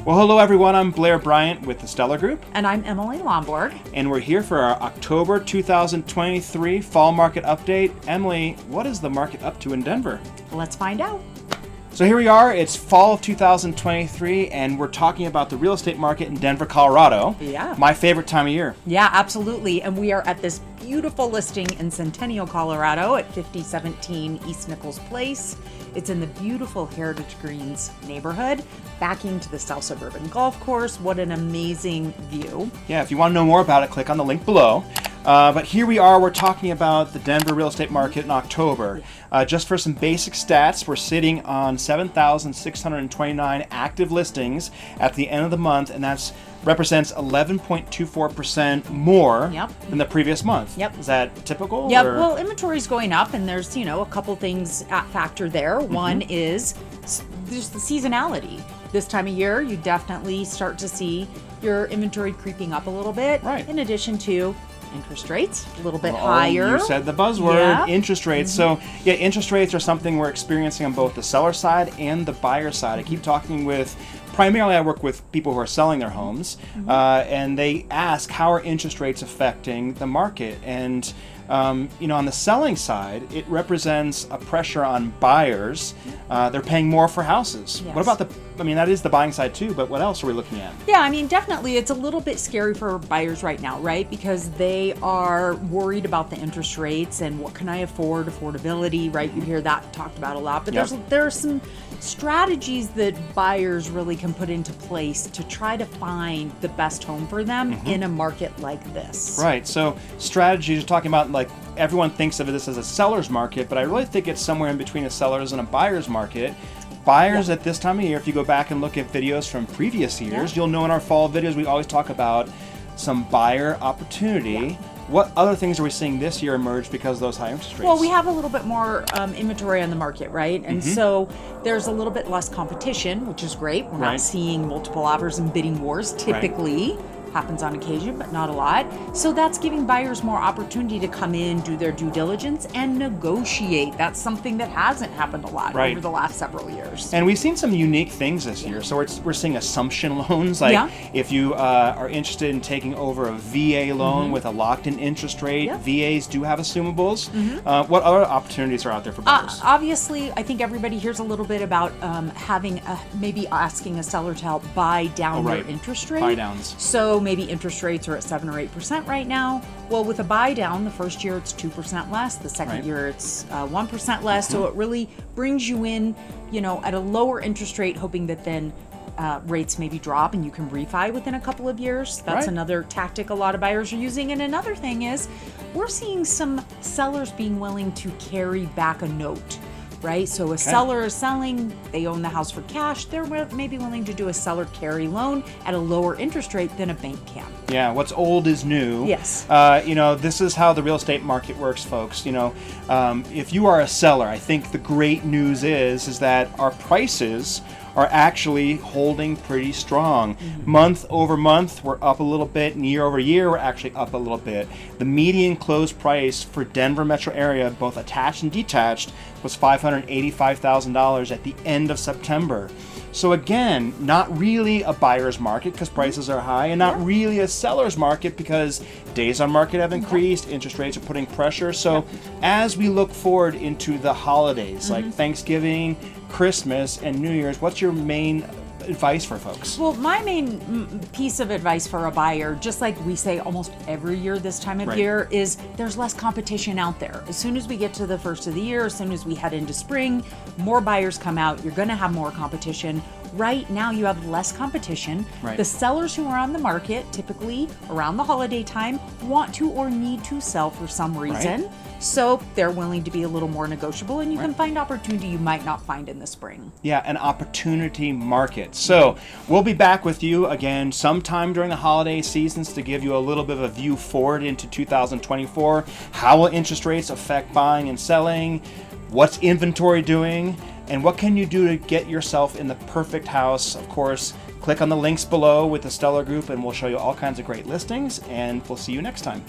Well, hello everyone. I'm Blair Bryant with the Steller Group. And I'm Emily Lomborg. And we're here for our October 2023 Fall Market Update. Emily, what is the market up to in Denver? Let's find out. So here we are. It's fall of 2023, and we're talking about the real estate market in Denver, Colorado. Yeah. My favorite time of year. Yeah, absolutely. And we are at this beautiful listing in Centennial, Colorado at 5017 East Nichols Place. It's in the beautiful Heritage Greens neighborhood, backing to the South Suburban Golf Course. What an amazing view. Yeah, if you want to know more about it, click on the link below. But here we are, we're talking about the Denver real estate market in October. Just for some basic stats, we're sitting on 7,629 active listings at the end of the month, and that represents 11.24% more than the previous month. Yep. Is that typical? Yeah, well, inventory's going up, and there's, a couple things at factor there. One is there's the seasonality. This time of year, you definitely start to see your inventory creeping up a little bit. Right. In addition to interest rates a little bit higher. You said the buzzword, interest rates. So yeah, interest rates are something we're experiencing on both the seller side and the buyer side. I keep talking primarily I work with people who are selling their homes, and they ask, how are interest rates affecting the market? And on the selling side, it represents a pressure on buyers. They're paying more for houses. Yes. What about that is the buying side too, but what else are we looking at? Yeah, definitely it's a little bit scary for buyers right now, right? Because they are worried about the interest rates and what can I afford, affordability, right? You hear that talked about a lot, but there are some strategies that buyers really can put into place to try to find the best home for them in a market like this. Right, so strategies are talking about, like, everyone thinks of this as a seller's market, but I really think it's somewhere in between a seller's and a buyer's market. Buyers at this time of year, if you go back and look at videos from previous years, you'll know in our fall videos we always talk about some buyer opportunity. What other things are we seeing this year emerge because of those high interest rates? Well, we have a little bit more inventory on the market, right? And so there's a little bit less competition, which is great. We're not seeing multiple offers and bidding wars typically. Happens on occasion, but not a lot. So that's giving buyers more opportunity to come in, do their due diligence, and negotiate. That's something that hasn't happened a lot over the last several years. And we've seen some unique things this year. So we're seeing assumption loans. Like if you are interested in taking over a VA loan with a locked-in interest rate, VAs do have assumables. What other opportunities are out there for buyers? Obviously, I think everybody hears a little bit about maybe asking a seller to help buy down their interest rate. Buy downs. So maybe interest rates are at 7 or 8% right now. Well, with a buy down, the first year it's 2% less. The second year it's 1% less. So it really brings you in, at a lower interest rate, hoping that then rates maybe drop and you can refi within a couple of years. That's another tactic a lot of buyers are using. And another thing is we're seeing some sellers being willing to carry back a note. Right? So a seller is selling, they own the house for cash, they're maybe willing to do a seller carry loan at a lower interest rate than a bank can. Yeah, what's old is new. Yes. This is how the real estate market works, folks. If you are a seller, I think the great news is that our prices are actually holding pretty strong. Month over month, we're up a little bit, and year over year, we're actually up a little bit. The median close price for Denver metro area, both attached and detached, was $585,000 at the end of September. So again, not really a buyer's market because prices are high, and not really a seller's market because days on market have increased, interest rates are putting pressure. So as we look forward into the holidays, like Thanksgiving, Christmas, and New Year's, what's your main advice for folks? Well, my main piece of advice for a buyer, just like we say almost every year this time of year, is there's less competition out there. As soon as we get to the first of the year, as soon as we head into spring, more buyers come out. You're going to have more competition. Right now, you have less competition. The sellers who are on the market, typically around the holiday time, want to or need to sell for some reason. So they're willing to be a little more negotiable, and you can find opportunity you might not find in the spring. Yeah, an opportunity market. So we'll be back with you again sometime during the holiday seasons to give you a little bit of a view forward into 2024. How will interest rates affect buying and selling? What's inventory doing? And what can you do to get yourself in the perfect house? Of course, click on the links below with the Steller Group, and we'll show you all kinds of great listings, and we'll see you next time.